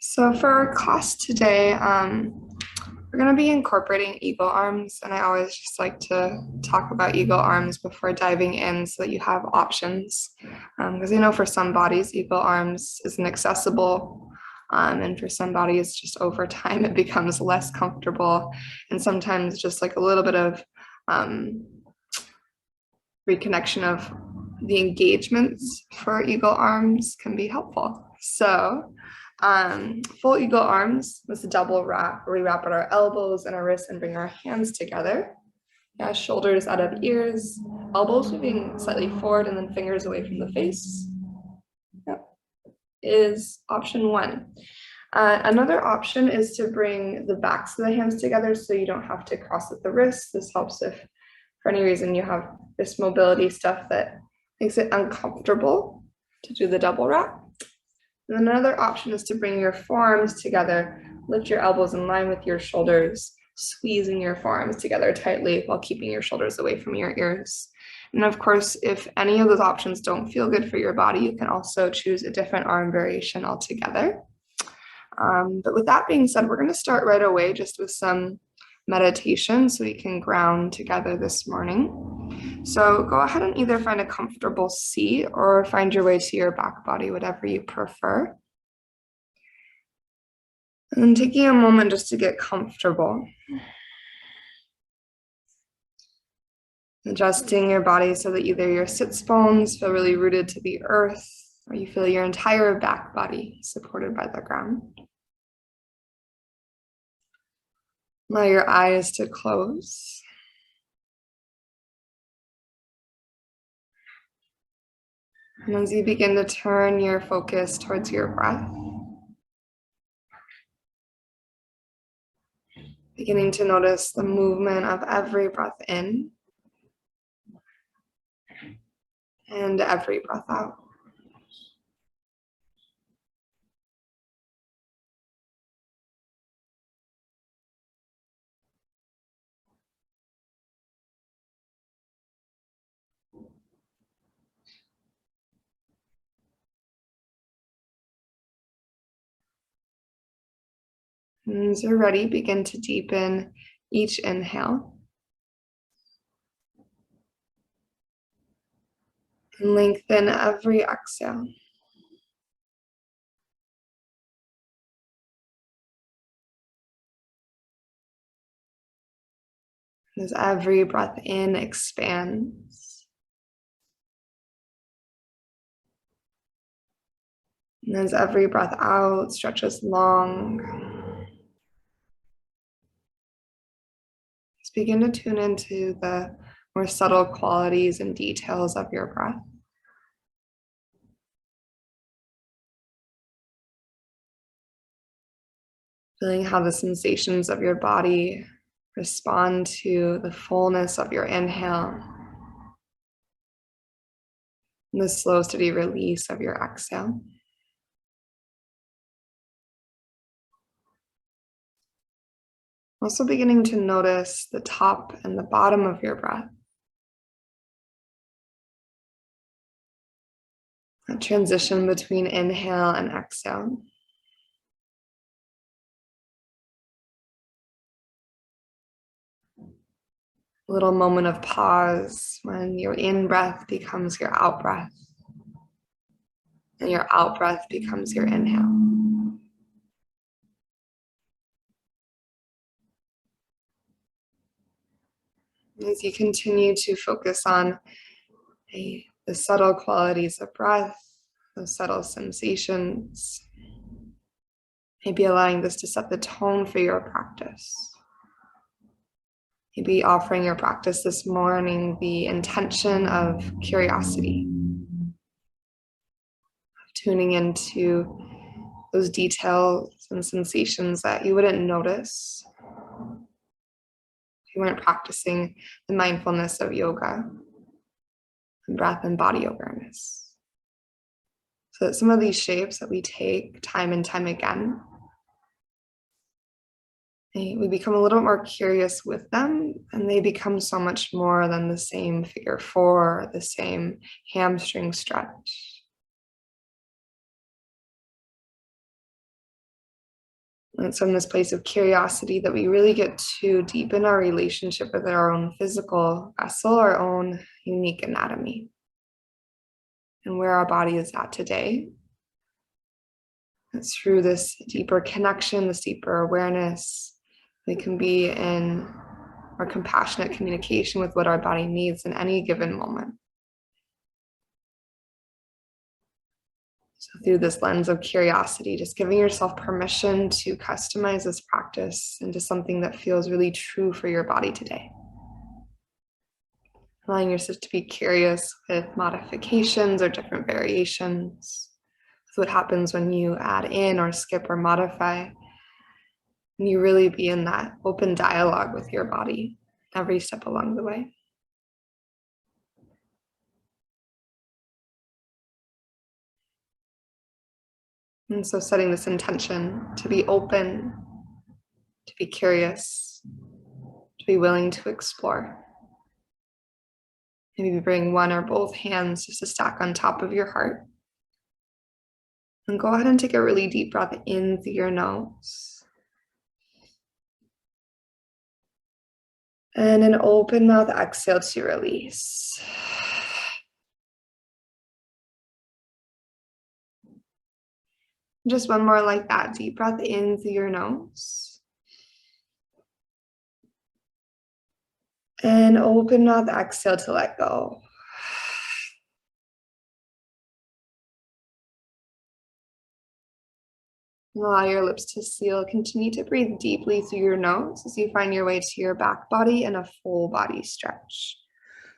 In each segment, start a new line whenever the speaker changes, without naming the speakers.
So for our class today, we're going to be incorporating eagle arms, and I always just like to talk about eagle arms before diving in so that you have options. Because I know for some bodies, eagle arms isn't accessible, and for some bodies, just over time, it becomes less comfortable, and sometimes just like a little bit of reconnection of the engagements for eagle arms can be helpful. So full eagle arms with a double wrap, where we wrap at our elbows and our wrists and bring our hands together. Yeah, shoulders out of ears, elbows moving slightly forward and then fingers away from the face. Yep. Is option one. Another option is to bring the backs of the hands together so you don't have to cross at the wrists. This helps if for any reason you have wrist mobility stuff that makes it uncomfortable to do the double wrap. And then another option is to bring your forearms together, lift your elbows in line with your shoulders, squeezing your forearms together tightly while keeping your shoulders away from your ears. And of course, if any of those options don't feel good for your body, you can also choose a different arm variation altogether. But with that being said, we're going to start right away just with some meditation so we can ground together this morning. So go ahead and either find a comfortable seat or find your way to your back body, whatever you prefer. And then taking a moment just to get comfortable. Adjusting your body so that either your sits bones feel really rooted to the earth, or you feel your entire back body supported by the ground. Allow your eyes to close. And as you begin to turn your focus towards your breath, beginning to notice the movement of every breath in and every breath out. And as you're ready, begin to deepen each inhale. And lengthen every exhale. As every breath in expands. And as every breath out stretches long. Just begin to tune into the more subtle qualities and details of your breath. Feeling how the sensations of your body respond to the fullness of your inhale and the slow, steady release of your exhale. Also beginning to notice the top and the bottom of your breath. That transition between inhale and exhale. A little moment of pause when your in-breath becomes your out-breath and your out-breath becomes your inhale. As you continue to focus on the subtle qualities of breath, those subtle sensations, maybe allowing this to set the tone for your practice. Maybe offering your practice this morning the intention of curiosity, of tuning into those details and sensations that you wouldn't notice if you weren't practicing the mindfulness of yoga and breath and body awareness. So that some of these shapes that we take time and time again, we become a little more curious with them, and they become so much more than the same figure four, the same hamstring stretch. And it's from this place of curiosity that we really get to deepen our relationship with our own physical vessel, our own unique anatomy, and where our body is at today. It's through this deeper connection, this deeper awareness, we can be in our compassionate communication with what our body needs in any given moment. So through this lens of curiosity, just giving yourself permission to customize this practice into something that feels really true for your body today. Allowing yourself to be curious with modifications or different variations. So what happens when you add in or skip or modify, and you really be in that open dialogue with your body every step along the way. And so setting this intention to be open, to be curious, to be willing to explore. Maybe bring one or both hands just to stack on top of your heart. And go ahead and take a really deep breath in through your nose. And an open mouth exhale to release. Just one more like that. Deep breath in through your nose. And open mouth exhale to let go. Allow your lips to seal. Continue to breathe deeply through your nose as you find your way to your back body and a full body stretch.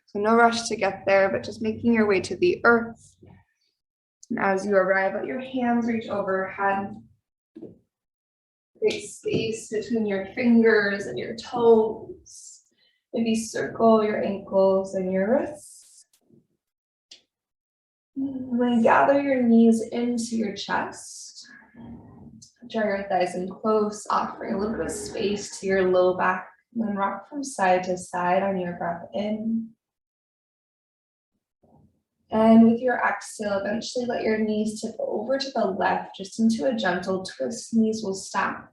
So no rush to get there, but just making your way to the earth. And as you arrive, let your hands reach overhead. Create space between your fingers and your toes. Maybe circle your ankles and your wrists. And then gather your knees into your chest. Draw your thighs in close, offering a little bit of space to your low back. And then rock from side to side on your breath in. And with your exhale, eventually let your knees tip over to the left, just into a gentle twist. Knees will stack.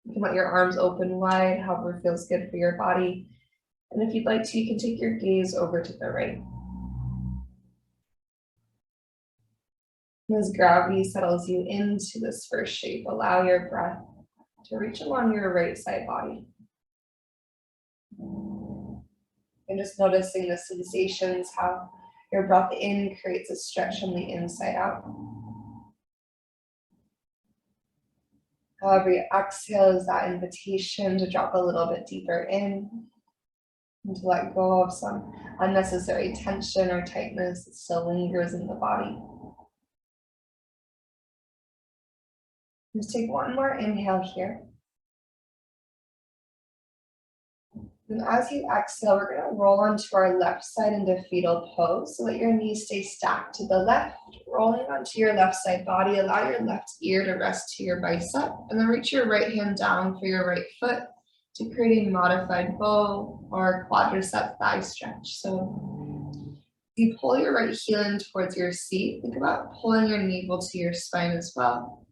You can let your arms open wide, however feels good for your body. And if you'd like to, you can take your gaze over to the right. As gravity settles you into this first shape, allow your breath to reach along your right side body. And just noticing the sensations, how your breath in creates a stretch from the inside out. However, your exhale is that invitation to drop a little bit deeper in and to let go of some unnecessary tension or tightness that still lingers in the body. Just take one more inhale here. And as you exhale, we're going to roll onto our left side into fetal pose so that your knees stay stacked to the left, rolling onto your left side body. Allow your left ear to rest to your bicep, and then reach your right hand down for your right foot to create a modified bow or quadricep thigh stretch. So you pull your right heel in towards your seat. Think about pulling your navel to your spine as well.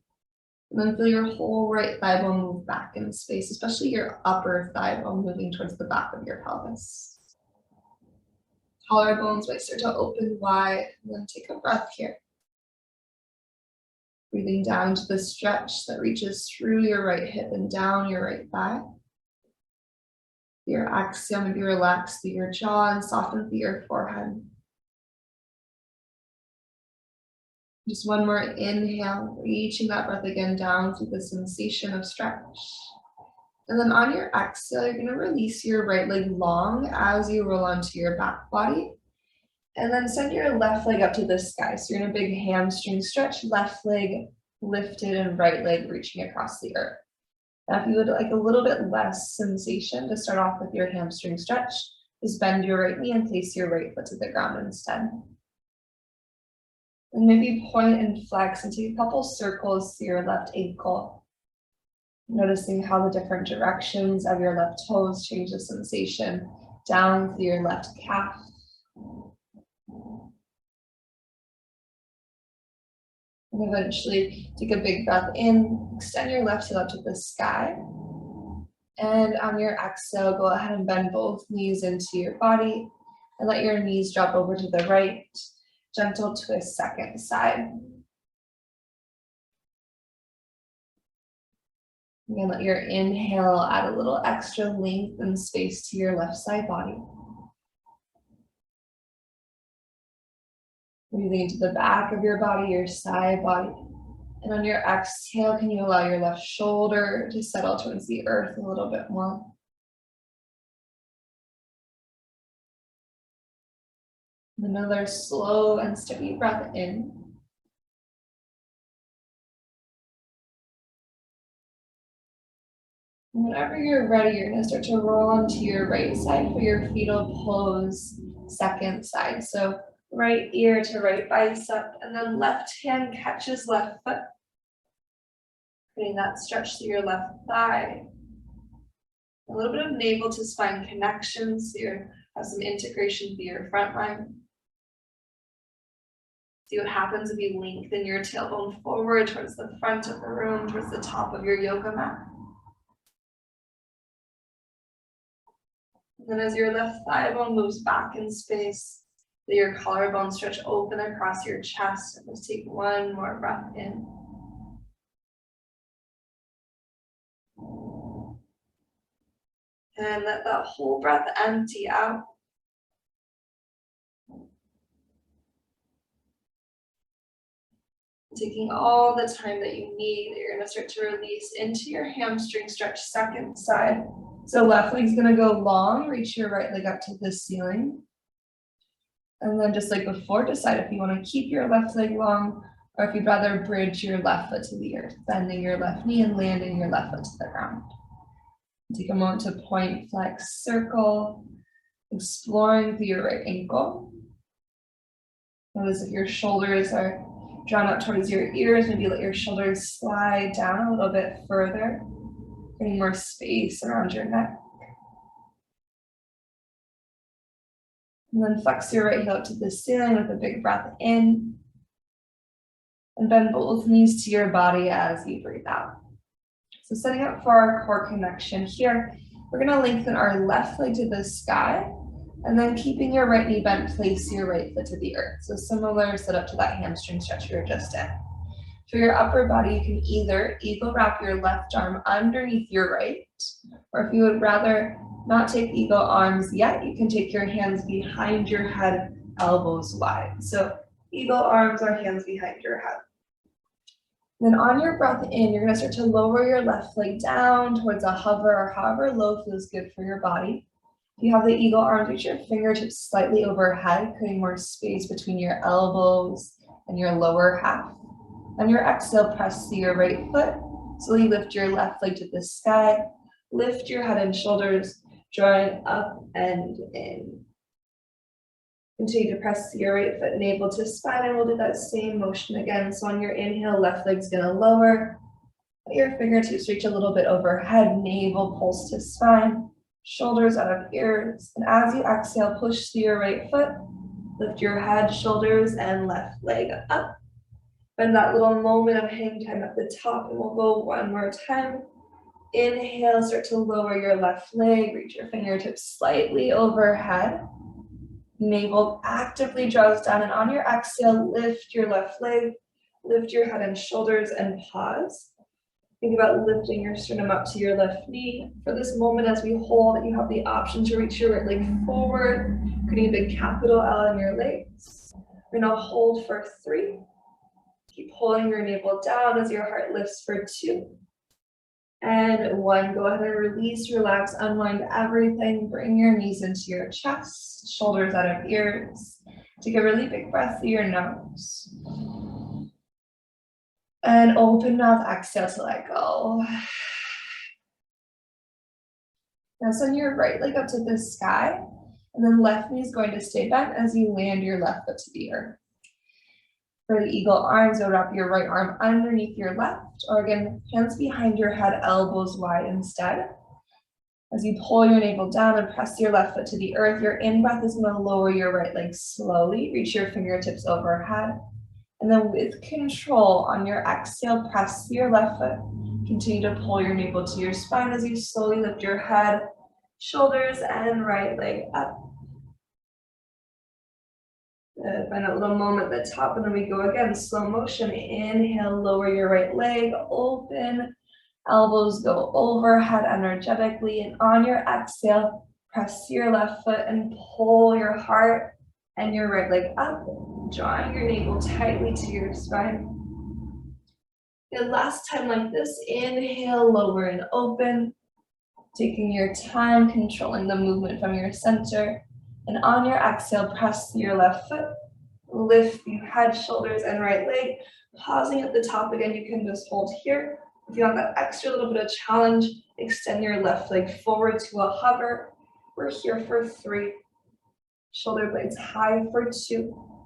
And then feel your whole right thigh bone move back in space, especially your upper thigh bone moving towards the back of your pelvis. Collarbones might start to open wide, and then take a breath here. Breathing down to the stretch that reaches through your right hip and down your right thigh. Your exhale, maybe relax through your jaw and soften through your forehead. Just one more inhale, reaching that breath again down through the sensation of stretch. And then on your exhale, you're going to release your right leg long as you roll onto your back body. And then send your left leg up to the sky. So you're in a big hamstring stretch, left leg lifted and right leg reaching across the earth. Now if you would like a little bit less sensation to start off with your hamstring stretch, just bend your right knee and place your right foot to the ground instead. And maybe point and flex and take a couple circles through your left ankle. Noticing how the different directions of your left toes change the sensation down through your left calf. And eventually take a big breath in, extend your left heel up to the sky. And on your exhale, go ahead and bend both knees into your body and let your knees drop over to the right. Gentle twist second side. Again, let your inhale add a little extra length and space to your left side body. Breathing into the back of your body, your side body. And on your exhale, can you allow your left shoulder to settle towards the earth a little bit more? Another slow and steady breath in. And whenever you're ready, you're going to start to roll onto your right side for your fetal pose, second side. So right ear to right bicep, and then left hand catches left foot. Creating that stretch through your left thigh. A little bit of navel to spine connection, so you have some integration through your front line. See what happens if you lengthen your tailbone forward towards the front of the room, towards the top of your yoga mat. And then as your left thigh bone moves back in space, let your collarbone stretch open across your chest. And let's take one more breath in. And let that whole breath empty out. Taking all the time that you need, you're going to start to release into your hamstring stretch, second side. So left leg's going to go long, reach your right leg up to the ceiling. And then just like before, decide if you want to keep your left leg long or if you'd rather bridge your left foot to the earth, bending your left knee and landing your left foot to the ground. Take a moment to point, flex, circle, exploring through your right ankle. Notice if your shoulders are drawn up towards your ears, maybe let your shoulders slide down a little bit further, getting more space around your neck. And then flex your right heel up to the ceiling with a big breath in. And bend both knees to your body as you breathe out. So setting up for our core connection here, we're going to lengthen our left leg to the sky, and then keeping your right knee bent, place your right foot to the earth. So similar setup to that hamstring stretch we were just in. For your upper body, you can either eagle wrap your left arm underneath your right, or if you would rather not take eagle arms yet, you can take your hands behind your head, elbows wide. So eagle arms or hands behind your head. Then on your breath in, you're going to start to lower your left leg down towards a hover or however low feels good for your body. If you have the eagle arms, reach your fingertips slightly overhead, creating more space between your elbows and your lower half. On your exhale, press to your right foot. Slowly lift your left leg to the sky. Lift your head and shoulders, drawing up and in. Continue to press your right foot navel to spine, and we'll do that same motion again. So on your inhale, left leg's gonna lower. Let your fingertips reach a little bit overhead, navel pulse to spine, shoulders out of ears. And as you exhale, push to your right foot, lift your head, shoulders, and left leg up. Bend that little moment of hang time at the top, and we'll go one more time. Inhale, start to lower your left leg, reach your fingertips slightly overhead. Navel actively draws down, and on your exhale, lift your left leg, lift your head and shoulders, and pause. Think about lifting your sternum up to your left knee. For this moment, as we hold, you have the option to reach your right leg forward, creating a big capital L in your legs. We're gonna hold for 3. Keep holding your navel down as your heart lifts for 2. And 1, go ahead and release, relax, unwind everything. Bring your knees into your chest, shoulders out of ears. Take a really big breath through your nose. And open mouth, exhale to let go. Now send your right leg up to the sky, and then left knee is going to stay bent as you land your left foot to the earth. For the eagle arms, you'll wrap your right arm underneath your left, or again, hands behind your head, elbows wide instead. As you pull your navel down and press your left foot to the earth, your in-breath is going to lower your right leg slowly, reach your fingertips overhead. And then with control, on your exhale, press your left foot. Continue to pull your navel to your spine as you slowly lift your head, shoulders, and right leg up. Good. Find a little moment at the top, and then we go again. Slow motion. Inhale, lower your right leg, open. Elbows go overhead energetically. And on your exhale, press your left foot and pull your heart and your right leg up, drawing your navel tightly to your spine. Good. Last time like this. Inhale, lower and open. Taking your time, controlling the movement from your center. And on your exhale, press your left foot, lift your head, shoulders, and right leg. Pausing at the top again, you can just hold here. If you want that extra little bit of challenge, extend your left leg forward to a hover. We're here for 3. Shoulder blades high for 2.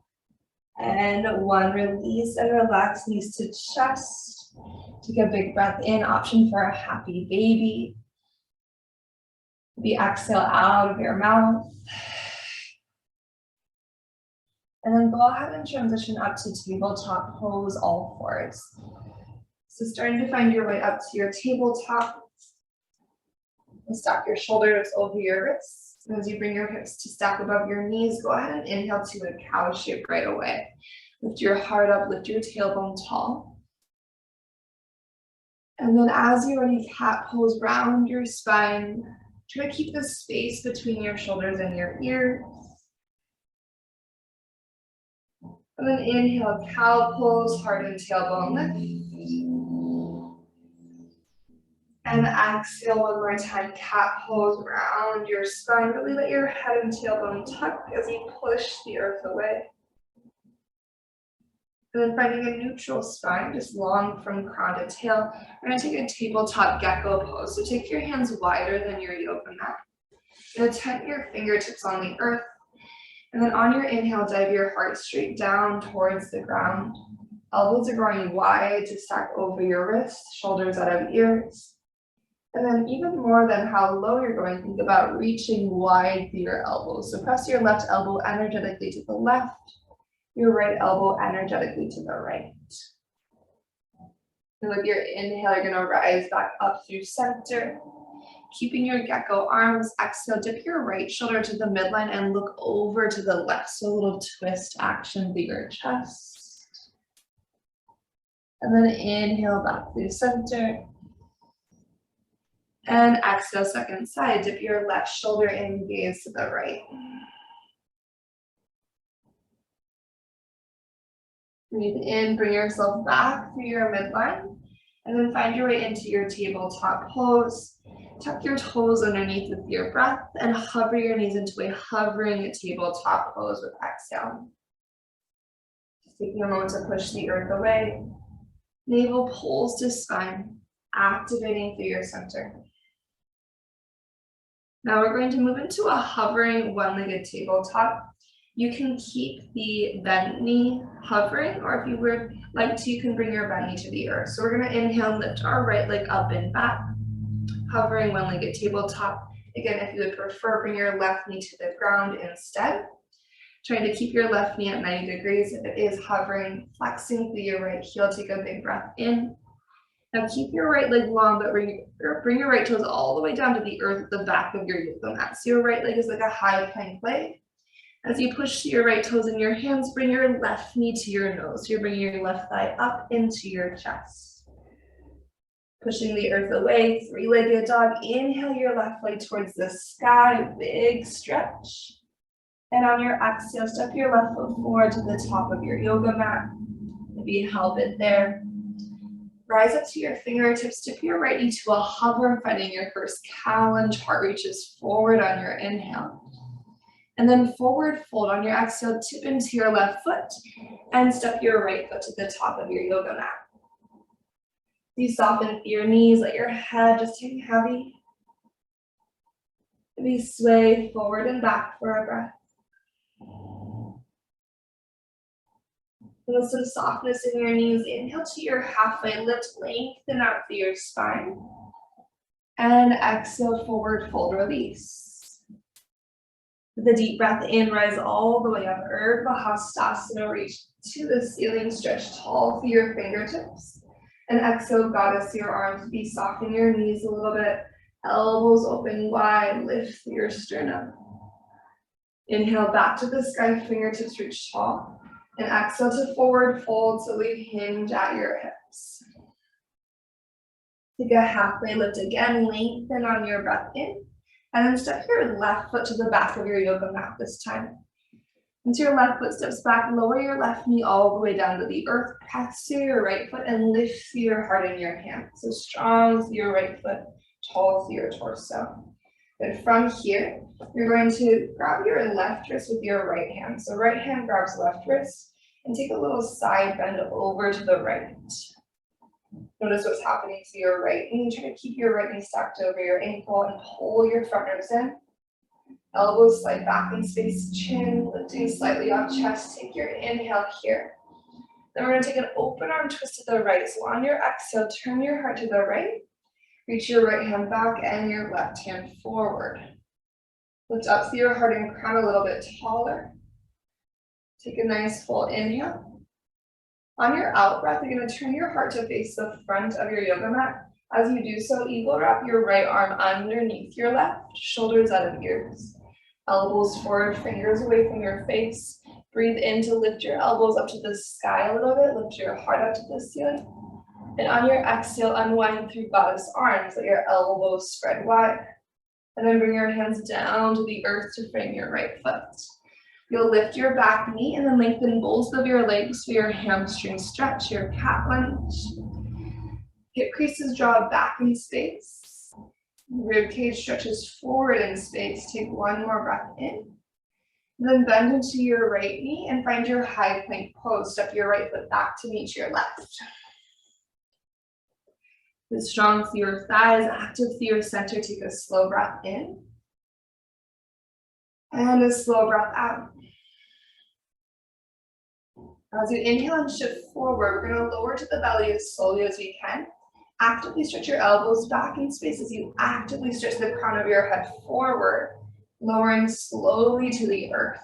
And 1. Release and relax, knees to chest. Take a big breath in, option for a happy baby. The exhale out of your mouth. And then go ahead and transition up to tabletop pose, all fours. So starting to find your way up to your tabletop. And stack your shoulders over your wrists. And as you bring your hips to stack above your knees, go ahead and inhale to a cow shape right away. Lift your heart up, lift your tailbone tall. And then as you're ready, cat pose, round your spine. Try to keep the space between your shoulders and your ears. And then inhale, cow pose, heart and tailbone lift. And exhale one more time, cat pose, round your spine. Really let your head and tailbone tuck as you push the earth away. And then finding a neutral spine, just long from crown to tail. We're gonna take a tabletop gecko pose. So take your hands wider than your yoga mat. You're gonna tent your fingertips on the earth. And then on your inhale, dive your heart straight down towards the ground. Elbows are growing wide to stack over your wrists, shoulders out of ears. And then even more than how low you're going, think about reaching wide through your elbows. So press your left elbow energetically to the left, your right elbow energetically to the right. And with your inhale, you're gonna rise back up through center. Keeping your gecko arms, exhale, dip your right shoulder to the midline and look over to the left. So a little twist action through your chest. And then inhale back through center. And exhale, second side, dip your left shoulder in, gaze to the right. Breathe in, bring yourself back through your midline. And then find your way into your tabletop pose. Tuck your toes underneath with your breath and hover your knees into a hovering tabletop pose with exhale. Just taking a moment to push the earth away. Navel pulls to spine, activating through your center. Now we're going to move into a hovering one-legged tabletop. You can keep the bent knee hovering, or if you would like to, you can bring your bent knee to the earth. So we're gonna inhale, lift our right leg up and back. Hovering one-legged tabletop. Again, if you would prefer, bring your left knee to the ground instead. Trying to keep your left knee at 90 degrees. If it is hovering, flexing through your right heel, take a big breath in. Now keep your right leg long, but bring your right toes all the way down to the earth at the back of your yoga mat. So your right leg is like a high plank leg. As you push your right toes in your hands, bring your left knee to your nose. You're bringing your left thigh up into your chest. Pushing the earth away, three-legged dog. Inhale your left leg towards the sky, big stretch. And on your exhale, step your left foot forward to the top of your yoga mat. Maybe help it there. Rise up to your fingertips, tip your right knee to a hover, finding your first cow lunge. Heart reaches forward on your inhale. And then forward fold on your exhale, tip into your left foot and step your right foot to the top of your yoga mat. You soften your knees, let your head just hang heavy. Maybe sway forward and back for a breath. And with some softness in your knees, inhale to your halfway lift, lengthen out through your spine. And exhale, forward fold, release. With a deep breath in, rise all the way up. Urdhva Hastasana, reach to the ceiling, stretch tall through your fingertips. And exhale, goddess, your arms be soften your knees a little bit. Elbows open wide, lift through your sternum. Inhale back to the sky, fingertips reach tall. And exhale to forward fold so we hinge at your hips. Take a halfway lift again, lengthen on your breath in. And then step your left foot to the back of your yoga mat this time. Once your left foot steps back, lower your left knee all the way down to the earth. Press through your right foot and lift through your heart in your hand. So strong through your right foot, tall through your torso. Then from here, you're going to grab your left wrist with your right hand. So right hand grabs left wrist and take a little side bend over to the right. Notice what's happening to your right knee. Try to keep your right knee stacked over your ankle and pull your front ribs in. Elbows slide back in space, chin lifting slightly off chest. Take your inhale here. Then we're going to take an open arm twist to the right. So on your exhale, turn your heart to the right. Reach your right hand back and your left hand forward. Lift up through your heart and crown a little bit taller. Take a nice full inhale. On your out breath, you're going to turn your heart to face the front of your yoga mat. As you do so, eagle wrap your right arm underneath your left, shoulders out of ears. Elbows forward, fingers away from your face. Breathe in to lift your elbows up to the sky a little bit. Lift your heart up to the ceiling. And on your exhale, unwind through goddess arms. Let your elbows spread wide. And then bring your hands down to the earth to frame your right foot. You'll lift your back knee and then lengthen both of your legs for your hamstring stretch, your cat lunge. Hip creases draw back in space. Rib cage stretches forward in space. Take one more breath in. And then bend into your right knee and find your high plank pose. Step your right foot back to meet your left. With strong through your thighs, active through your center, take a slow breath in. And a slow breath out. As you inhale and shift forward, we're going to lower to the belly as slowly as we can. Actively stretch your elbows back in space as you actively stretch the crown of your head forward, lowering slowly to the earth.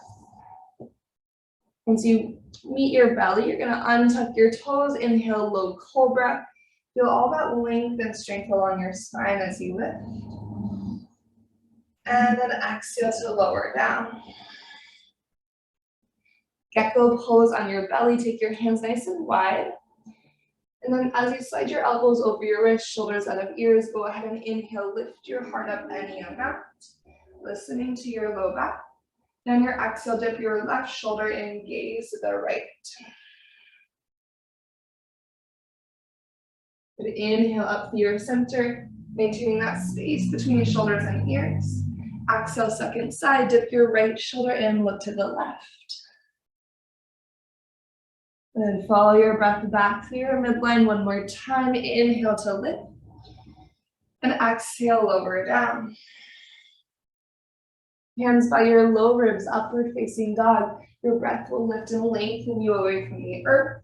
Once you meet your belly, you're going to untuck your toes, inhale, low cobra. Feel all that length and strength along your spine as you lift. And then exhale to lower down. Gecko pose on your belly. Take your hands nice and wide. And then as you slide your elbows over your wrists, shoulders out of ears, go ahead and inhale, lift your heart up any amount. Listening to your low back. Then your exhale, dip your left shoulder in, gaze to the right. Good inhale up through your center, maintaining that space between your shoulders and ears. Exhale, second side, dip your right shoulder in, look to the left. Then follow your breath back through your midline one more time. Inhale to lift. And exhale, lower down. Hands by your low ribs, upward facing dog. Your breath will lift and lengthen you away from the earth.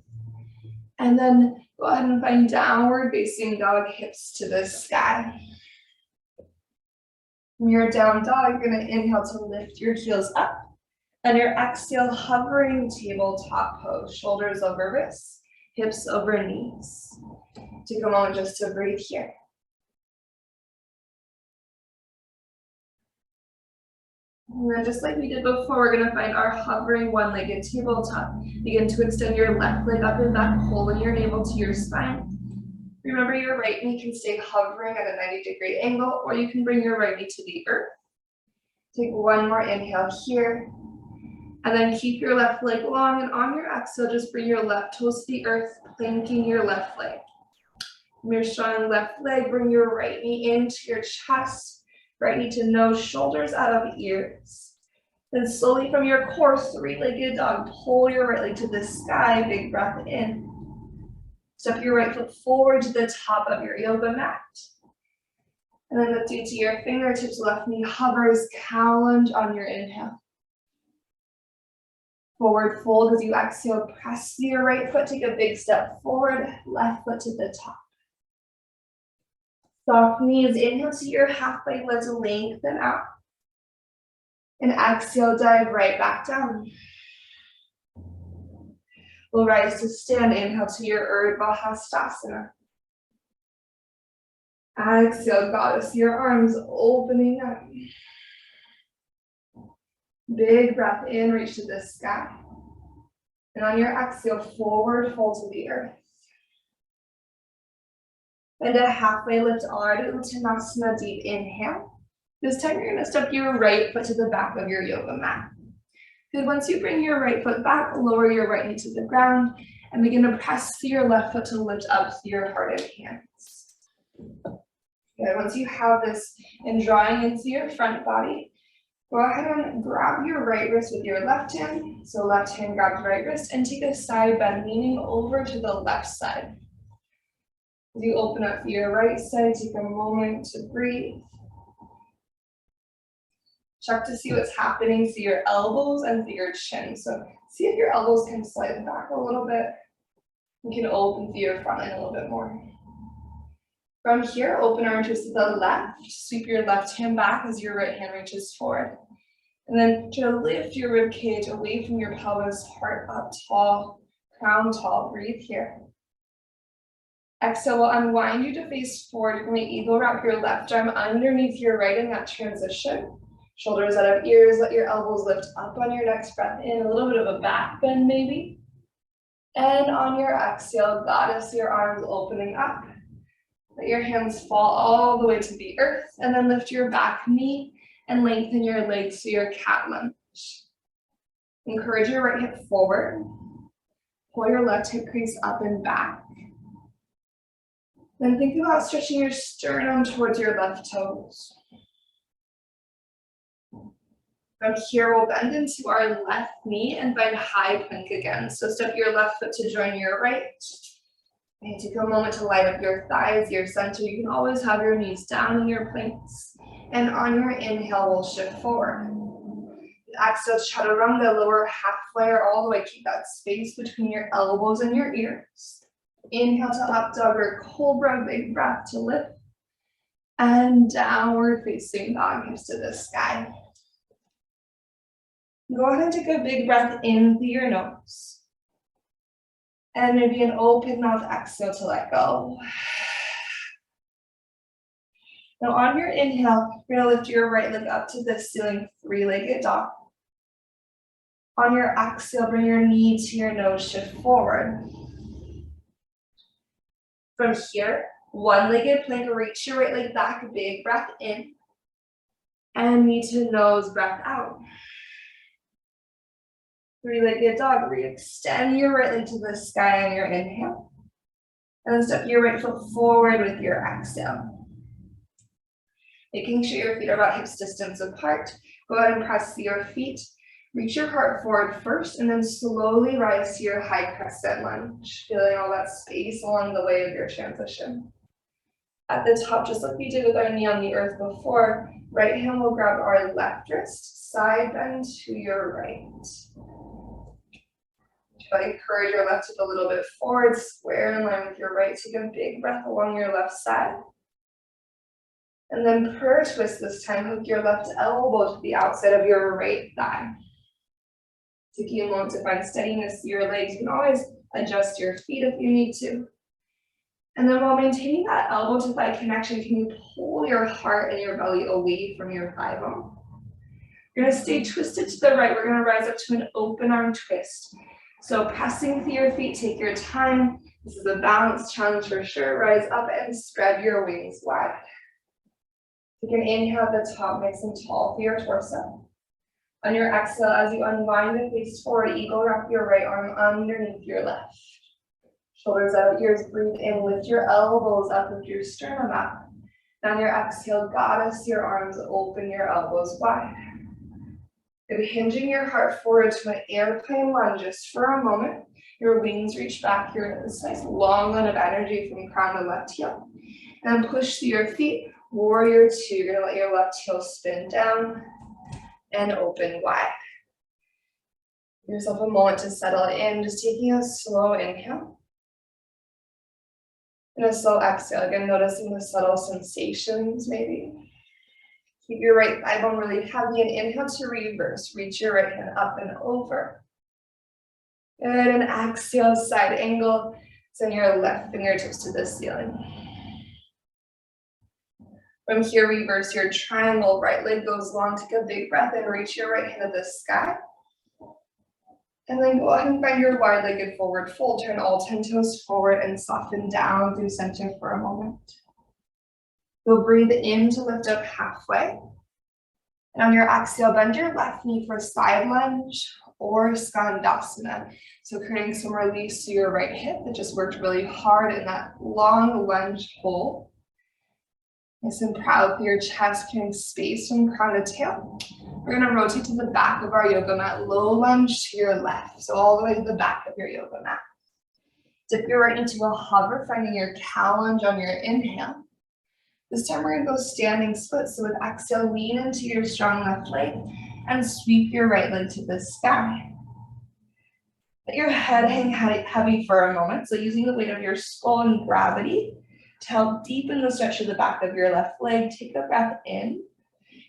And then go ahead and find downward facing dog, hips to the sky. When you're down dog, you're going to inhale to lift your heels up. And your exhale, hovering tabletop pose, shoulders over wrists, hips over knees. Take a moment just to breathe here. And then just like we did before, we're going to find our hovering one-legged tabletop. Begin to extend your left leg up and back, pulling your navel to your spine. Remember, your right knee can stay hovering at a 90-degree angle, or you can bring your right knee to the earth. Take one more inhale here. And then keep your left leg long, and on your exhale, just bring your left toes to the earth, planking your left leg. From your strong left leg, bring your right knee into your chest, right knee to nose, shoulders out of ears. Then slowly from your core, three-legged dog, pull your right leg to the sky, big breath in. Step your right foot forward to the top of your yoga mat. And then lifting to your fingertips, left knee hovers, cow lunge on your inhale. Forward fold as you exhale, press your right foot, take a big step forward, left foot to the top. Soft knees, inhale to your halfway, let's lengthen out. And exhale, dive right back down. We'll rise to stand. Inhale to your Urdhva Hastasana. Exhale, goddess, your arms opening up. Big breath in, reach to the sky. And on your exhale, forward fold to the earth. And a halfway lift, Ardha Uttanasana, deep inhale. This time you're gonna step your right foot to the back of your yoga mat. Good, once you bring your right foot back, lower your right knee to the ground and begin to press through your left foot to lift up through your heart and hands. Good, once you have this and drawing into your front body, go ahead and grab your right wrist with your left hand. So left hand grabs right wrist and take a side bend, leaning over to the left side. As you open up to your right side, take a moment to breathe. Check to see what's happening to your elbows and to your chin. So see if your elbows can slide back a little bit. You can open through your front line a little bit more. From here, open arm twist to the left. Sweep your left hand back as your right hand reaches forward. And then try to lift your rib cage away from your pelvis, heart up tall, crown tall. Breathe here. Exhale, will unwind you to face forward. You're going to eagle wrap your left arm underneath your right in that transition. Shoulders out of ears, let your elbows lift up on your next breath in, a little bit of a back bend maybe. And on your exhale, goddess, your arms opening up. Let your hands fall all the way to the earth, and then lift your back knee and lengthen your legs to your cat lunge. Encourage your right hip forward. Pull your left hip crease up and back. Then think about stretching your sternum towards your left toes. From here, we'll bend into our left knee and find high plank again. So step your left foot to join your right. And take a moment to light up your thighs, your center. You can always have your knees down in your planks. And on your inhale, we'll shift forward. Exhale, chaturanga, lower halfway or all the way. Keep that space between your elbows and your ears. Inhale to up dog or cobra, big breath to lift. And downward facing dog, hips to the sky. Go ahead and take a big breath in through your nose. And maybe an open mouth exhale to let go. Now on your inhale, you're gonna lift your right leg up to the ceiling, three-legged dog. On your exhale, bring your knee to your nose, shift forward. From here, one-legged plank, reach your right leg back, big breath in. And knee to nose, breath out. Three-legged dog, re-extend your right leg to the sky on your inhale. And then step your right foot forward with your exhale. Making sure your feet are about hips distance apart. Go ahead and press your feet. Reach your heart forward first and then slowly rise to your high crescent lunge, feeling all that space along the way of your transition. At the top, just like we did with our knee on the earth before, right hand will grab our left wrist, side bend to your right. Try to encourage your left hip a little bit forward, square in line with your right. Take a big breath along your left side. And then per twist this time, hook your left elbow to the outside of your right thigh. Taking a moment to find steadiness to your legs. You can always adjust your feet if you need to. And then while maintaining that elbow to thigh connection, can you pull your heart and your belly away from your thigh bone? You're gonna stay twisted to the right. We're gonna rise up to an open arm twist. So pressing through your feet, take your time. This is a balance challenge for sure. Rise up and spread your wings wide. Take an inhale at the top, nice and tall for your torso. On your exhale, as you unwind and face forward, eagle wrap your right arm underneath your left. Shoulders out, ears, breathe in, lift your elbows up with your sternum up. On your exhale, goddess, your arms open, your elbows wide. And hinging your heart forward to an airplane lunge just for a moment. Your wings reach back here, this nice long line of energy from crown to left heel. And then push through your feet, warrior two. You're gonna let your left heel spin down and open wide. Give yourself a moment to settle in, just taking a slow inhale. And a slow exhale, again, noticing the subtle sensations maybe. Keep your right thigh bone really heavy and inhale to reverse. Reach your right hand up and over. And exhale, side angle. Send your left fingertips to the ceiling. From here, reverse your triangle. Right leg goes long. Take a big breath and reach your right hand to the sky. And then go ahead and find your wide-legged forward fold. Turn all 10 toes forward and soften down through center for a moment. You'll breathe in to lift up halfway. And on your exhale, bend your left knee for side lunge or skandasana. So creating some release to your right hip that just worked really hard in that long lunge hold. Nice and proud for your chest, creating space from crown to tail. We're gonna rotate to the back of our yoga mat, low lunge to your left. So all the way to the back of your yoga mat. Dip your right into a hover, finding your cow lunge on your inhale. This time we're gonna go standing split. So with exhale, lean into your strong left leg and sweep your right leg to the sky. Let your head hang heavy for a moment. So using the weight of your skull and gravity to help deepen the stretch of the back of your left leg, take a breath in.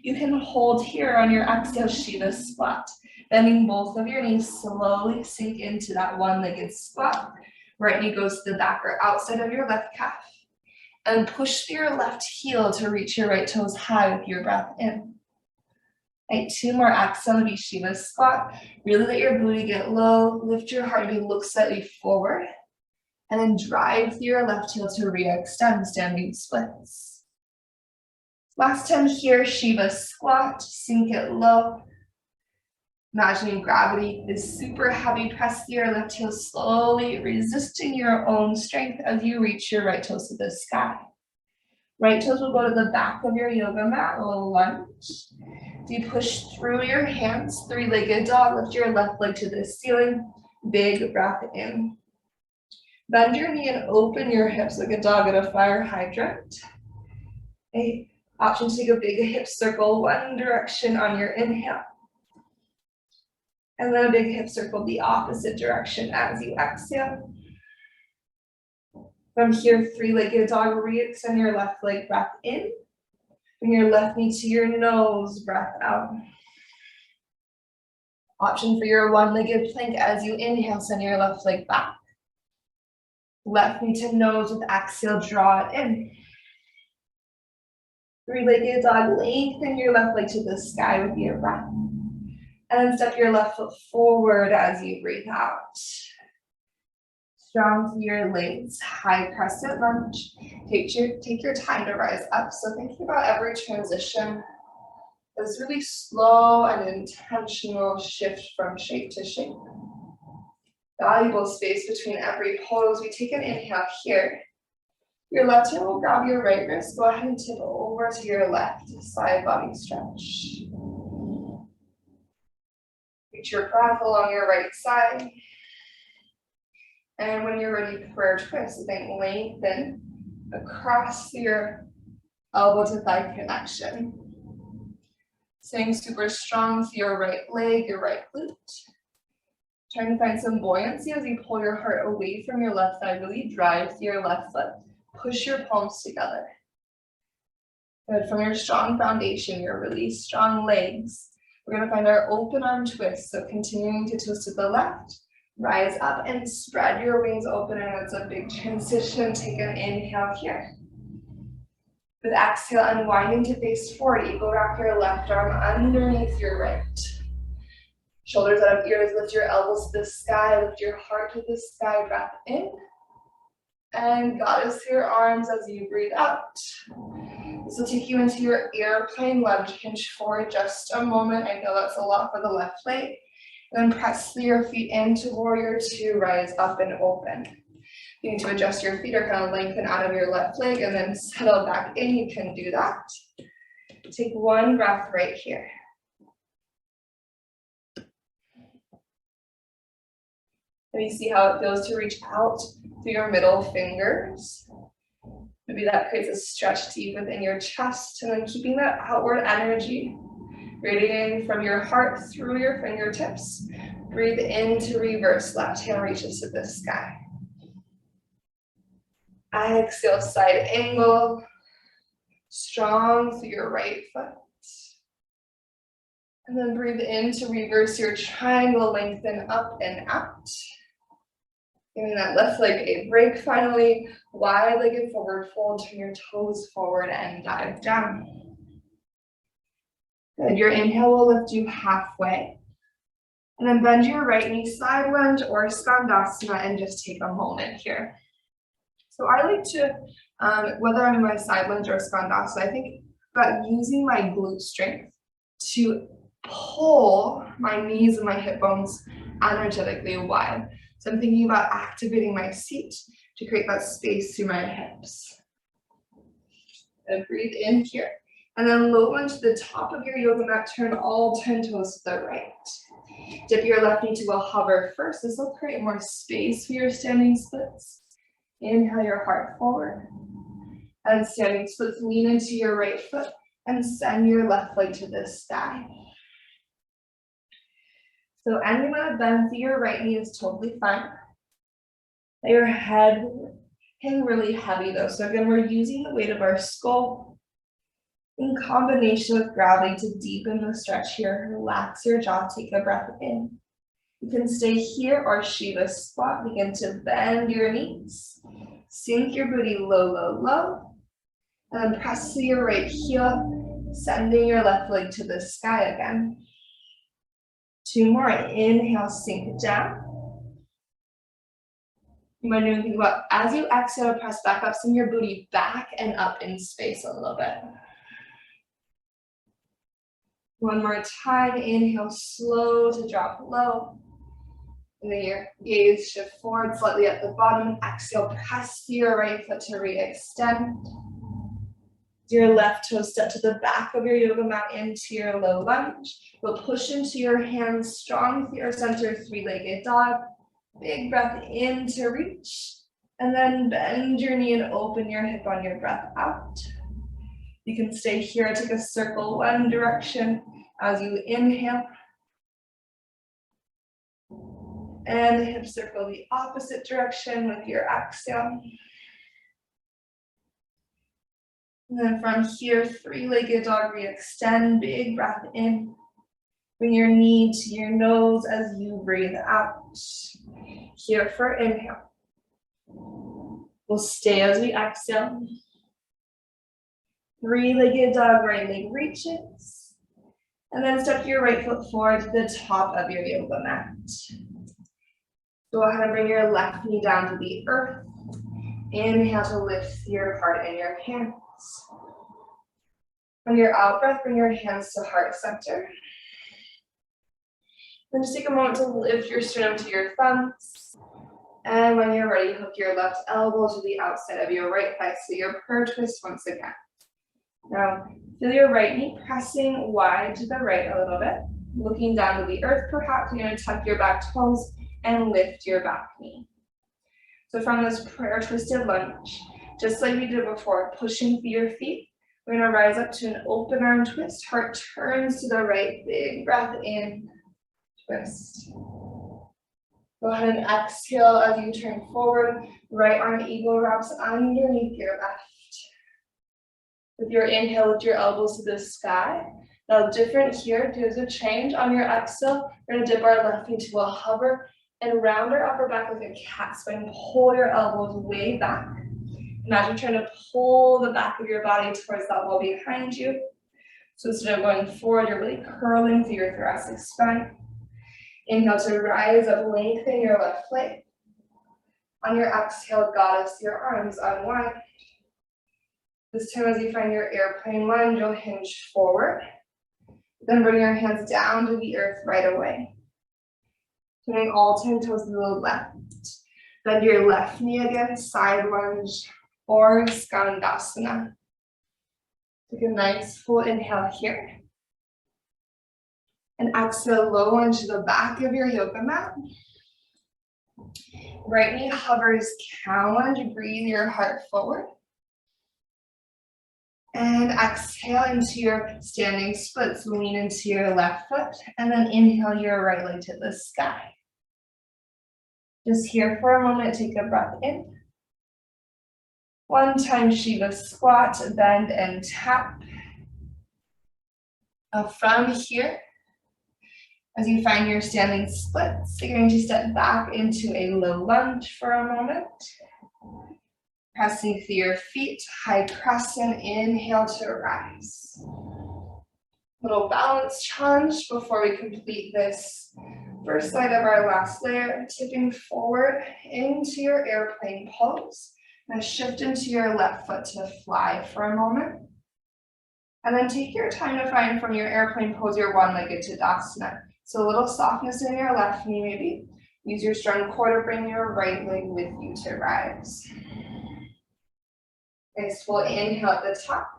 You can hold here on your exhale, Shiva squat. Bending both of your knees, slowly sink into that one-legged squat. Right knee goes to the back or outside of your left calf. And push through your left heel to reach your right toes high with your breath in. Right, 2 more exhale, Shiva squat. Really let your booty get low. Lift your heart, maybe look slightly forward. And then drive through your left heel to re-extend, standing splits. Last time here, Shiva squat, sink it low. Imagining gravity is super heavy, press through your left heel slowly, resisting your own strength as you reach your right toes to the sky. Right toes will go to the back of your yoga mat, low lunge. You push through your hands, 3-legged dog, lift your left leg to the ceiling, big breath in. Bend your knee and open your hips like a dog at a fire hydrant. Option to take a big hip circle, one direction on your inhale. And then a big hip circle the opposite direction as you exhale. From here, 3-legged dog, re-extend your left leg, breath in. Bring your left knee to your nose, breath out. Option for your one-legged plank as you inhale, send your left leg back. Left knee to nose with exhale, draw it in. 3-legged dog, lengthen your left leg to the sky with your breath. And then step your left foot forward as you breathe out. Strong through your legs, high crescent lunge. Take your time to rise up. So thinking about every transition as really slow and intentional shift from shape to shape. Valuable space between every pose. We take an inhale here. Your left hand will grab your right wrist. Go ahead and tip over to your left, side body stretch. Reach your breath along your right side. And when you're ready for a twist, then lengthen across your elbow to thigh connection. Staying super strong through your right leg, your right glute. Trying to find some buoyancy as you pull your heart away from your left thigh. Really drive through your left foot. Push your palms together. Good. From your strong foundation, your really strong legs, we're going to find our open arm twist. So continuing to twist to the left. Rise up and spread your wings open, and it's a big transition. Take an inhale here. With exhale, unwinding to face forward, eagle wrap your left arm underneath your right. Shoulders out of ears, lift your elbows to the sky, lift your heart to the sky, breath in. And goddess your arms as you breathe out. This will take you into your airplane lunge. Hinge forward just a moment. I know that's a lot for the left leg. Then press your feet into warrior 2, rise up and open. You need to adjust your feet or kind of lengthen out of your left leg and then settle back in. You can do that. Take one breath right here. And you see how it feels to reach out through your middle fingers. Maybe that creates a stretch deep within your chest, and then keeping that outward energy radiating from your heart through your fingertips. Breathe in to reverse, left hand reaches to the sky. Exhale, side angle. Strong through your right foot. And then breathe in to reverse your triangle, lengthen up and out. Giving that left leg a break finally. Wide-legged forward fold, turn your toes forward and dive down. Good, your inhale will lift you halfway. And then bend your right knee, side lunge or skandasana, and just take a moment here. So I like to, whether I'm in my side lunge or skandasana, I think about using my glute strength to pull my knees and my hip bones energetically wide. So I'm thinking about activating my seat to create that space through my hips. And breathe in here. And then low lunge to the top of your yoga mat, turn all 10 toes to the right. Dip your left knee to a hover first. This will create more space for your standing splits. Inhale your heart forward. And standing splits, lean into your right foot and send your left leg to the sky. So any amount of bend through your right knee is totally fine. Let your head hang really heavy though. So again, we're using the weight of our skull in combination with gravity to deepen the stretch here. Relax your jaw, take a breath in. You can stay here or Shiva squat. Begin to bend your knees. Sink your booty low, low, low. And then press to your right heel, sending your left leg to the sky again. 2 more. Inhale, sink down. You might even think about, as you exhale, press back up, send your booty back and up in space a little bit. 1 more time. Inhale, slow to drop low. And then your gaze shift forward slightly at the bottom. Exhale, press to your right foot to re-extend. Your left toe step to the back of your yoga mat into your low lunge. We'll push into your hands, strong through your center, 3-legged dog. Big breath in to reach. And then bend your knee and open your hip on your breath out. You can stay here, take a circle one direction as you inhale. And hip circle the opposite direction with your exhale. And then from here, 3-legged dog, re-extend, big breath in. Bring your knee to your nose as you breathe out. Here for inhale. We'll stay as we exhale. 3-legged dog, right leg reaches. And then step your right foot forward to the top of your yoga mat. Go ahead and bring your left knee down to the earth. Inhale to lift your heart in your hands. On your out breath, bring your hands to heart center. Then just take a moment to lift your sternum to your thumbs. And when you're ready, hook your left elbow to the outside of your right thigh. So your prayer twist once again. Now, feel your right knee pressing wide to the right a little bit. Looking down to the earth, perhaps you're going to tuck your back toes and lift your back knee. So from this prayer twisted lunge, just like we did before, pushing through your feet, we're going to rise up to an open arm twist. Heart turns to the right. Big breath in, twist. Go ahead and exhale as you turn forward. Right arm eagle wraps underneath your left. With your inhale, lift your elbows to the sky. Now different here, there's a change. On your exhale, we're going to dip our left knee to a hover and round our upper back like a cat spine. Pull your elbows way back. Imagine trying to pull the back of your body towards that wall behind you. So instead of going forward, you're really curling through your thoracic spine. Inhale to rise up, lengthen your left leg. On your exhale, goddess, your arms unwind. This time as you find your airplane lunge, you'll hinge forward. Then bring your hands down to the earth right away. Turning all 10 toes to the left. Bend your left knee again, side lunge or skandasana. Take a nice full inhale here. And exhale, low lunge to the back of your yoga mat. Right knee hovers, cow lunge, breathe your heart forward. And exhale into your standing splits, lean into your left foot, and then inhale your right leg to the sky. Just here for a moment, take a breath in. 1 time Shiva squat, bend and tap. From here, As you find your standing splits, you're going to step back into a low lunge for a moment. Pressing through your feet, high crescent, inhale to rise. Little balance challenge before we complete this first side of our last layer, tipping forward into your airplane pose. And shift into your left foot to fly for a moment. And then take your time to find from your airplane pose your one-legged Tadasana. So a little softness in your left knee maybe. Use your strong core to bring your right leg with you to rise. Nice full inhale at the top.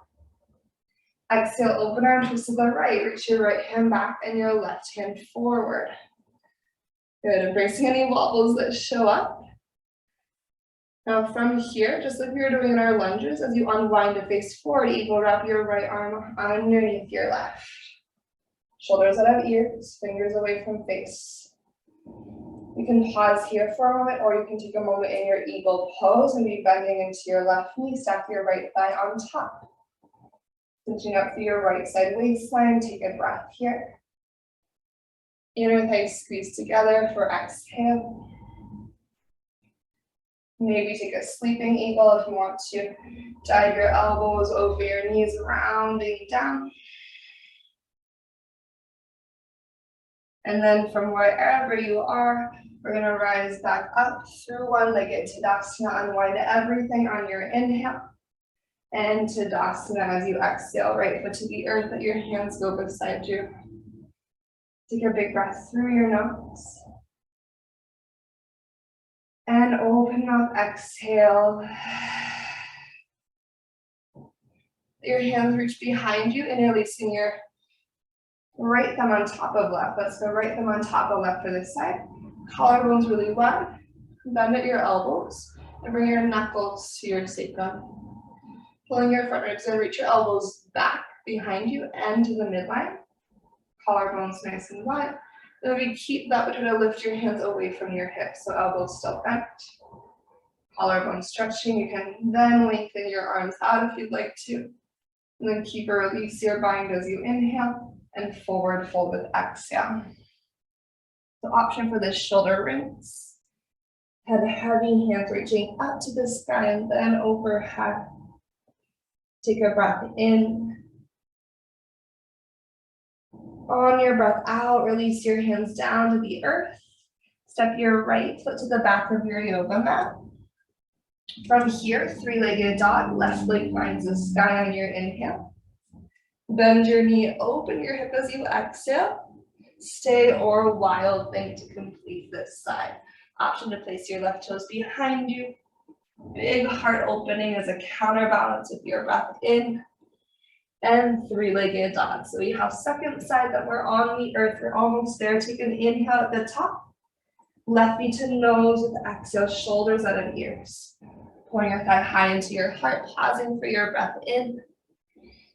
Exhale, open arm twist to the right. Reach your right hand back and your left hand forward. Good, embracing any wobbles that show up. Now from here, just like we were doing in our lunges, as you unwind to face forward, eagle wrap your right arm underneath your left. Shoulders out of ears, fingers away from face. You can pause here for a moment, or you can take a moment in your eagle pose and be bending into your left knee, stack your right thigh on top. Cinching up through your right side waistline, take a breath here. Inner thighs squeeze together for exhale. Maybe take a sleeping eagle if you want to. Dive your elbows over your knees, rounding down. And then from wherever you are, we're going to rise back up through one-legged Tadasana. Unwind everything on your inhale. And Tadasana as you exhale, right foot to the earth, let your hands go beside you. Take a big breath through your nose. And open up, exhale. Your hands reach behind you, interlacing your right thumb on top of left. Let's go right thumb on top of left for this side. Collarbones really wide. Bend at your elbows and bring your knuckles to your sacrum. Pulling your front ribs in, reach your elbows back behind you and to the midline. Collarbones nice and wide. Then we keep that, but try to lift your hands away from your hips, so elbows still bent. Collarbone stretching. You can then lengthen your arms out if you'd like to. And then keep or release your bind as you inhale and forward fold with exhale. The option for this shoulder rinse. Head heavy, hands reaching up to the sky and then overhead. Take a breath in. On your breath out, release your hands down to the earth. Step your right foot to the back of your yoga mat. From here, three-legged dog, left leg finds the sky on your inhale. Bend your knee, open your hip as you exhale. Stay or wild thing to complete this side. Option to place your left toes behind you. Big heart opening as a counterbalance with your breath in. And three-legged dog. So we have second side that we're on the earth. We're almost there. Take an inhale at the top. Left knee to nose with exhale, shoulders out of ears. Pulling your thigh high into your heart, pausing for your breath in.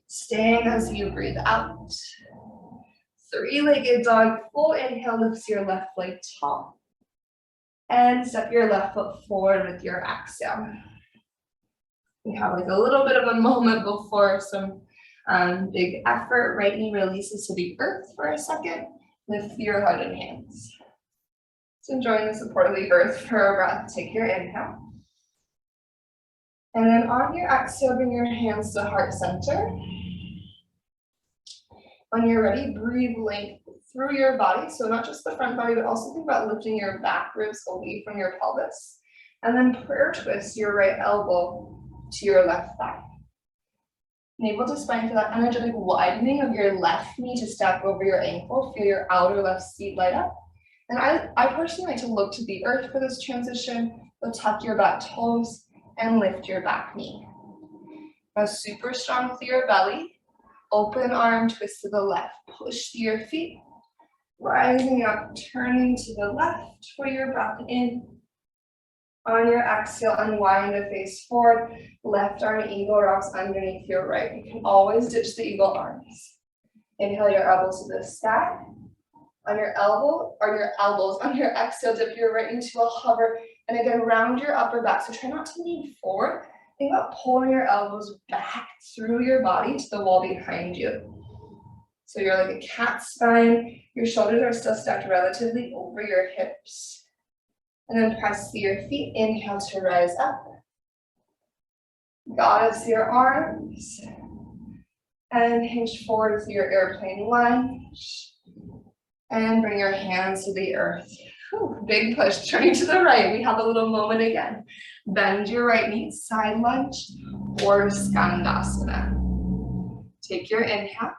Staying as you breathe out. Three-legged dog, full inhale lifts your left leg tall. And step your left foot forward with your exhale. We have like a little bit of a moment before some big effort. Right knee releases to the earth for a second. Lift your heart and hands. So enjoying the support of the earth for a breath. Take your inhale. And then on your exhale, bring your hands to heart center. When you're ready, breathe length through your body. So not just the front body, but also think about lifting your back ribs away from your pelvis. And then prayer twist your right elbow to your left thigh. Navel to spine for that energetic widening of your left knee to step over your ankle. Feel your outer left seat light up. And I personally like to look to the earth for this transition. So tuck your back toes and lift your back knee. Now super strong with your belly. Open arm, twist to the left. Push through your feet. Rising up, turning to the left for your breath in. On your exhale, unwind to face forward. Left arm eagle rocks underneath your right. You can always ditch the eagle arms. Inhale your elbows to the sky. On your elbow, or your elbows, on your exhale, dip your right into a hover. And again, round your upper back. So try not to lean forward. Think about pulling your elbows back through your body to the wall behind you. So you're like a cat spine. Your shoulders are still stacked relatively over your hips. And then press through your feet. Inhale to rise up. Goddess your arms. And hinge forward with your airplane lunge. And bring your hands to the earth. Whew, big push, turning to the right. We have a little moment again. Bend your right knee, side lunge, or Skandasana. Take your inhale.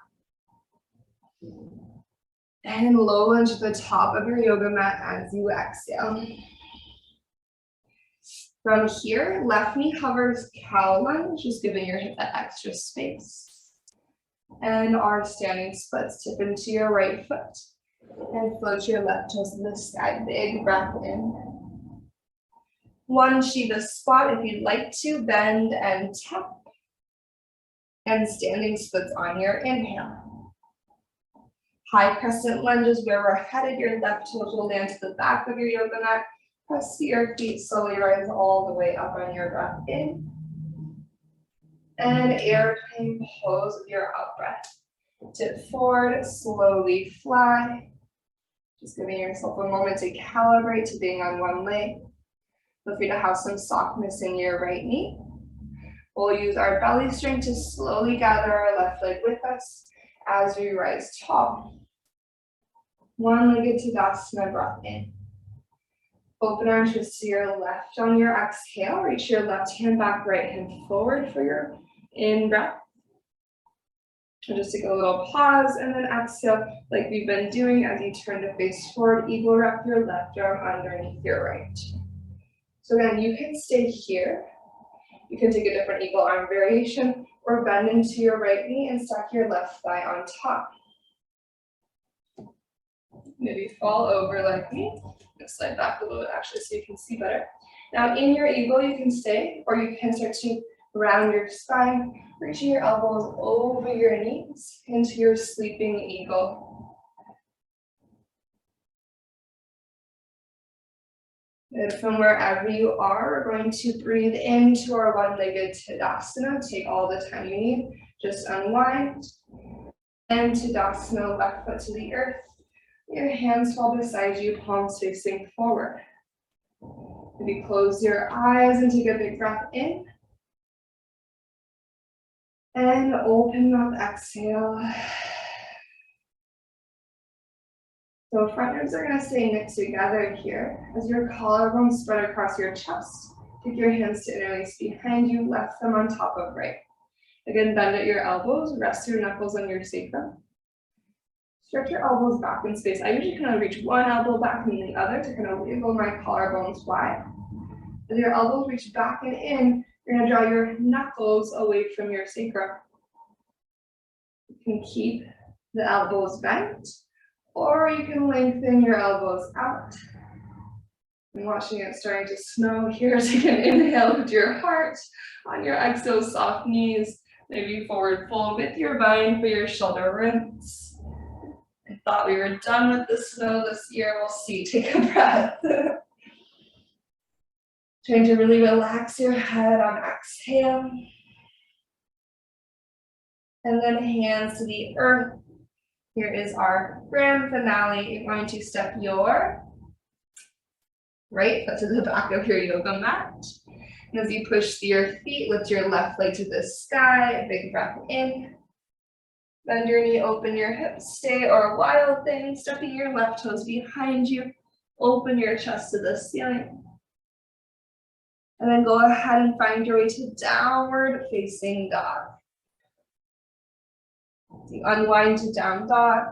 And low lunge to the top of your yoga mat as you exhale. From here, left knee hovers cow lunge, just giving your hip that extra space. And our standing splits, tip into your right foot. And float your left toes to the sky. Big breath in. One Shiva squat if you'd like to. Bend and tap. And standing splits on your inhale. High crescent lunge is where we're headed. Your left toes will land to the back of your yoga mat. Press your feet, slowly rise all the way up on your breath in. And airplane pose with your out breath. Tip forward, slowly fly. Just giving yourself a moment to calibrate to being on one leg. Feel free to have some softness in your right knee. We'll use our belly strength to slowly gather our left leg with us as we rise tall. One-legged Tadasana, breath in. Open arms twist to your left on your exhale. Reach your left hand back, right hand forward for your in-breath. And just take a little pause and then exhale like we've been doing as you turn to face forward. Eagle wrap your left arm underneath your right. So again, you can stay here. You can take a different eagle arm variation or bend into your right knee and stack your left thigh on top. Maybe fall over like me. Let's slide back a little bit actually so you can see better. Now in your eagle you can stay, or you can start to round your spine, reaching your elbows over your knees into your sleeping eagle. And from wherever you are, we're going to breathe into our one-legged Tadasana. Take all the time you need. Just unwind. And Tadasana, left foot to the earth. Your hands fall beside you, palms facing forward. Maybe close your eyes and take a big breath in. And open mouth, exhale. So front ribs are going to stay knit together here. As your collarbones spread across your chest, take your hands to interlace behind you, left thumb on top of right. Again, bend at your elbows, rest your knuckles on your sacrum. Stretch your elbows back in space. I usually kind of reach one elbow back and the other to kind of wiggle my collarbones wide. As your elbows reach back and in, you're going to draw your knuckles away from your sacrum. You can keep the elbows bent, or you can lengthen your elbows out. I'm watching it starting to snow here, so you can inhale with your heart. On your exhale, soft knees, maybe forward fold with your bind for your shoulder rinse. I thought we were done with the snow this year. We'll see. Take a breath. Trying to really relax your head on exhale. And then hands to the earth. Here is our grand finale. You're going to step your right foot to the back of your yoga mat. And as you push through your feet, lift your left leg to the sky. A big breath in. Bend your knee, open your hips, stay or wild thing, stepping your left toes behind you. Open your chest to the ceiling. And then go ahead and find your way to downward facing dog. So unwind to down dog,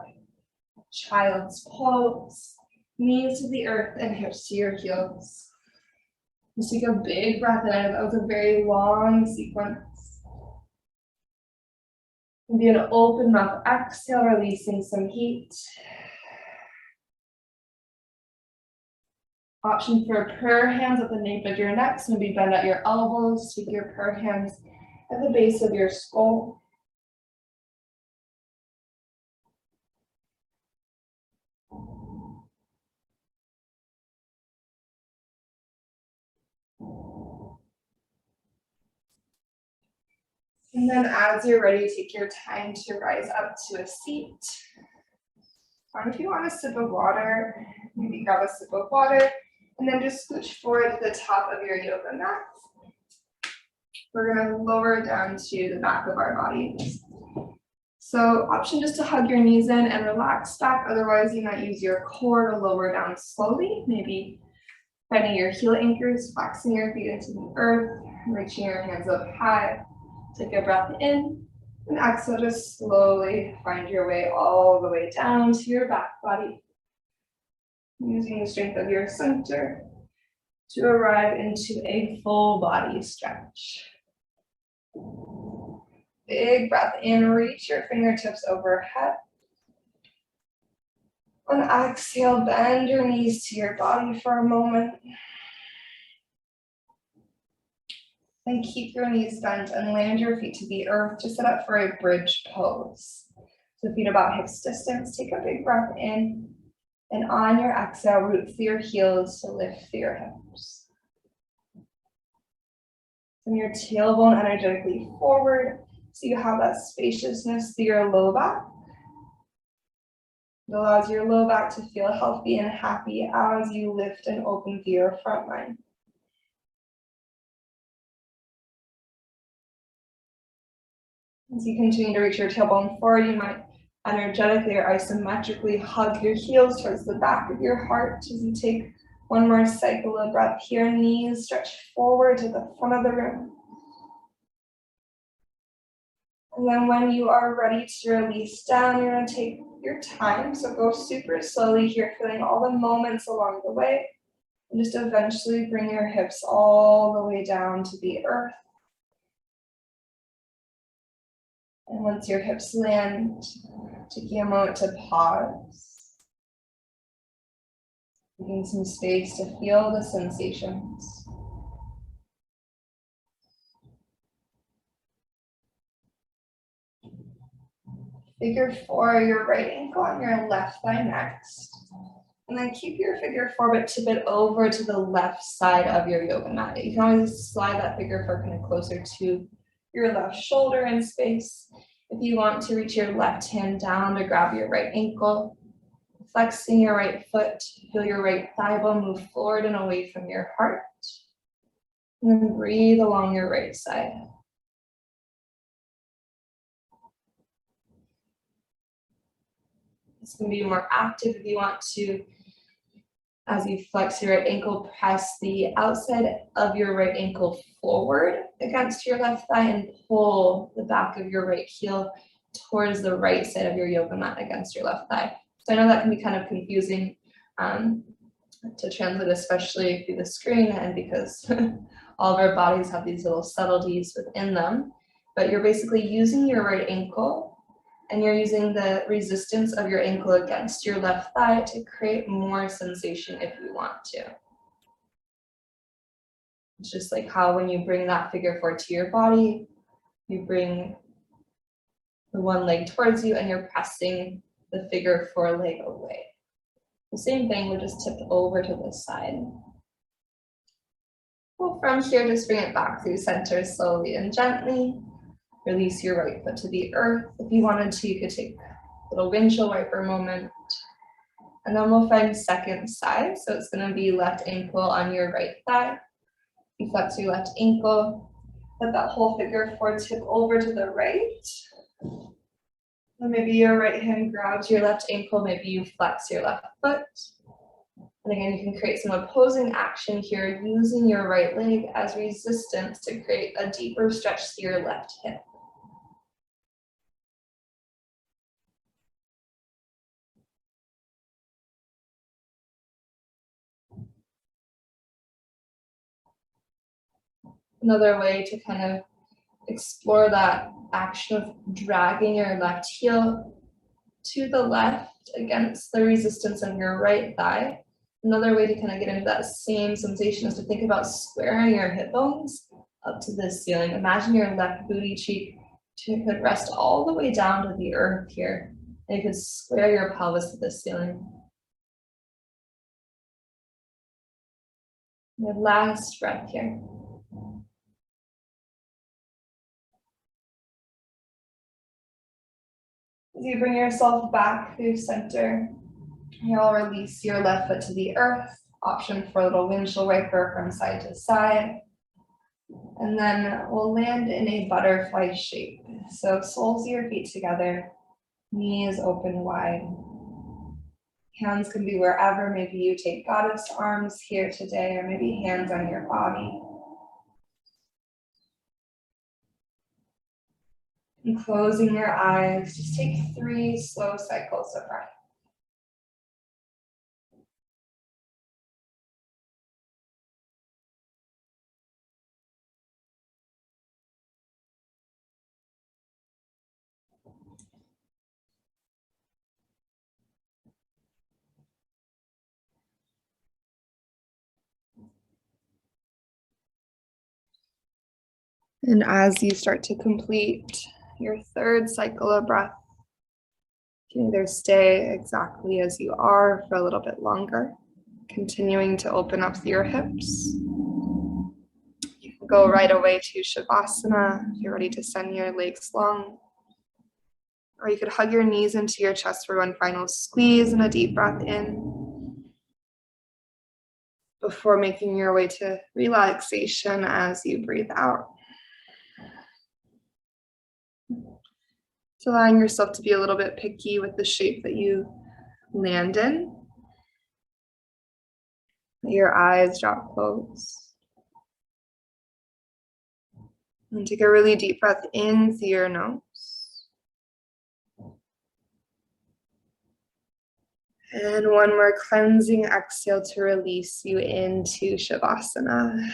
child's pose, knees to the earth and hips to your heels. Just take a big breath in. That was a very long sequence. Maybe an open mouth exhale, releasing some heat. Option for prayer hands at the nape of your neck. So maybe bend at your elbows. Take your prayer hands at the base of your skull. And then as you're ready, take your time to rise up to a seat. Or if you want a sip of water, maybe grab a sip of water, and then just scooch forward to the top of your yoga mat. We're going to lower down to the back of our bodies. So option just to hug your knees in and relax back. Otherwise, you might use your core to lower down slowly. Maybe bending your heel anchors, flexing your feet into the earth, reaching your hands up high. Take a breath in, and exhale, just slowly find your way all the way down to your back body. Using the strength of your center to arrive into a full body stretch. Big breath in, reach your fingertips overhead. On exhale, bend your knees to your body for a moment. Then keep your knees bent and land your feet to the earth to set up for a bridge pose. So feet about hips distance, take a big breath in, and on your exhale, root through your heels to lift through your hips. Send your tailbone energetically forward so you have that spaciousness through your low back. It allows your low back to feel healthy and happy as you lift and open through your front line. As you continue to reach your tailbone forward, you might energetically or isometrically hug your heels towards the back of your heart as you take one more cycle of breath here. Knees stretch forward to the front of the room. And then when you are ready to release down, you're going to take your time. So go super slowly here, feeling all the moments along the way. And just eventually bring your hips all the way down to the earth. And once your hips land, taking a moment to pause. Taking some space to feel the sensations. Figure 4, your right ankle on your left thigh next. And then keep your figure 4, but tip it over to the left side of your yoga mat. You can always slide that figure 4 kind of closer to your left shoulder in space. If you want to reach your left hand down to grab your right ankle, flexing your right foot, feel your right thigh bone move forward and away from your heart. And then breathe along your right side. This can be more active if you want to. As you flex your right ankle, press the outside of your right ankle forward against your left thigh and pull the back of your right heel towards the right side of your yoga mat against your left thigh. So I know that can be kind of confusing to translate, especially through the screen, and because all of our bodies have these little subtleties within them. But you're basically using your right ankle and you're using the resistance of your ankle against your left thigh to create more sensation if you want to. It's just like how when you bring that figure 4 to your body, you bring the one leg towards you and you're pressing the figure 4 leg away. The same thing, we're just tipped over to this side. Well, from here, just bring it back through center slowly and gently. Release your right foot to the earth. If you wanted to, you could take a little windshield wiper moment. And then we'll find second side. So it's going to be left ankle on your right thigh. You flex your left ankle. Let that whole figure 4 tip over to the right. And maybe your right hand grabs your left ankle. Maybe you flex your left foot. And again, you can create some opposing action here using your right leg as resistance to create a deeper stretch to your left hip. Another way to kind of explore that action of dragging your left heel to the left against the resistance of your right thigh. Another way to kind of get into that same sensation is to think about squaring your hip bones up to the ceiling. Imagine your left booty cheek could rest all the way down to the earth here. And you could square your pelvis to the ceiling. Your last breath here. As you bring yourself back through center, you'll release your left foot to the earth. Option for a little windshield wiper from side to side. And then we'll land in a butterfly shape. So soles of your feet together, knees open wide. Hands can be wherever. Maybe you take goddess arms here today, or maybe hands on your body. And closing your eyes, just take 3 slow cycles of breath. And as you start to complete your 3rd cycle of breath, you can either stay exactly as you are for a little bit longer, continuing to open up your hips. You can go right away to Shavasana if you're ready to send your legs long. Or you could hug your knees into your chest for one final squeeze and a deep breath in, before making your way to relaxation as you breathe out. So allowing yourself to be a little bit picky with the shape that you land in. Let your eyes drop closed. And take a really deep breath in through your nose. And one more cleansing exhale to release you into Shavasana.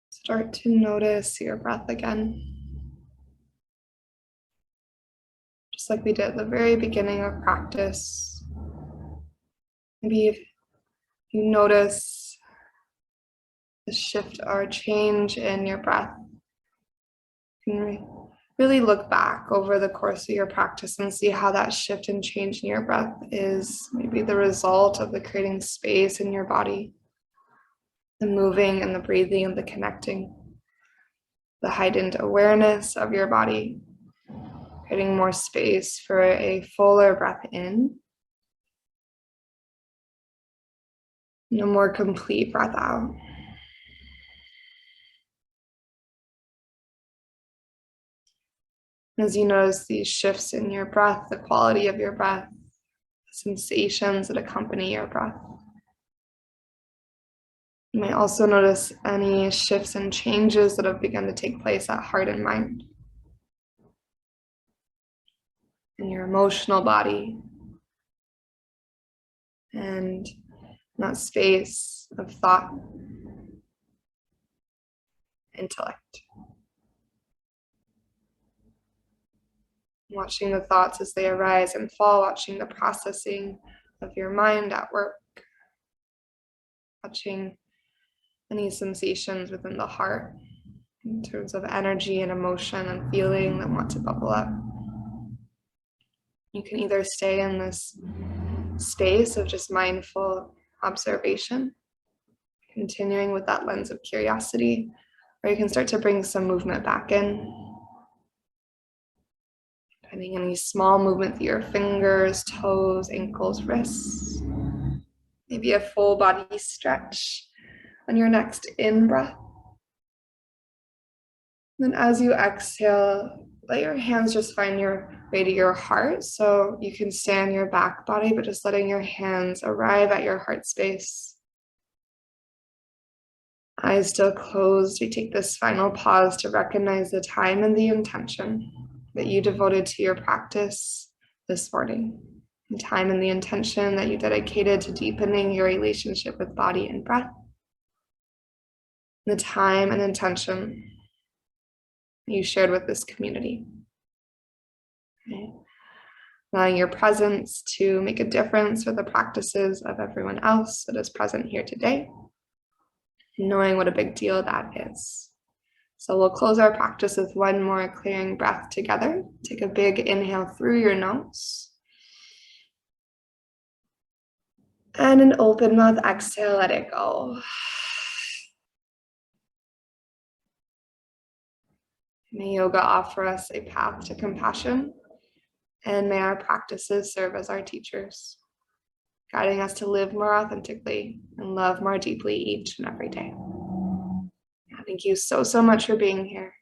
Start to notice your breath again. Just like we did at the very beginning of practice. Maybe if you notice the shift or change in your breath, you can really look back over the course of your practice and see how that shift and change in your breath is maybe the result of the creating space in your body, the moving and the breathing and the connecting, the heightened awareness of your body, creating more space for a fuller breath in and a more complete breath out. As you notice these shifts in your breath, the quality of your breath, the sensations that accompany your breath. You may also notice any shifts and changes that have begun to take place at heart and mind, in your emotional body, and that space of thought, intellect. Watching the thoughts as they arise and fall, watching the processing of your mind at work, watching any sensations within the heart in terms of energy and emotion and feeling that want to bubble up. You can either stay in this space of just mindful observation, continuing with that lens of curiosity, or you can start to bring some movement back in. Finding any small movement through your fingers, toes, ankles, wrists. Maybe a full body stretch on your next in-breath. Then as you exhale, let your hands just find your way to your heart. So you can stay on your back body, but just letting your hands arrive at your heart space. Eyes still closed, we take this final pause to recognize the time and the intention that you devoted to your practice this morning. The time and the intention that you dedicated to deepening your relationship with body and breath. The time and intention you shared with this community. Okay. Allowing your presence to make a difference for the practices of everyone else that is present here today. Knowing what a big deal that is. So we'll close our practice with one more clearing breath together. Take a big inhale through your nose. And an open mouth exhale, let it go. May yoga offer us a path to compassion, and may our practices serve as our teachers, guiding us to live more authentically and love more deeply each and every day. Thank you so much for being here,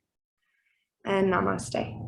and namaste.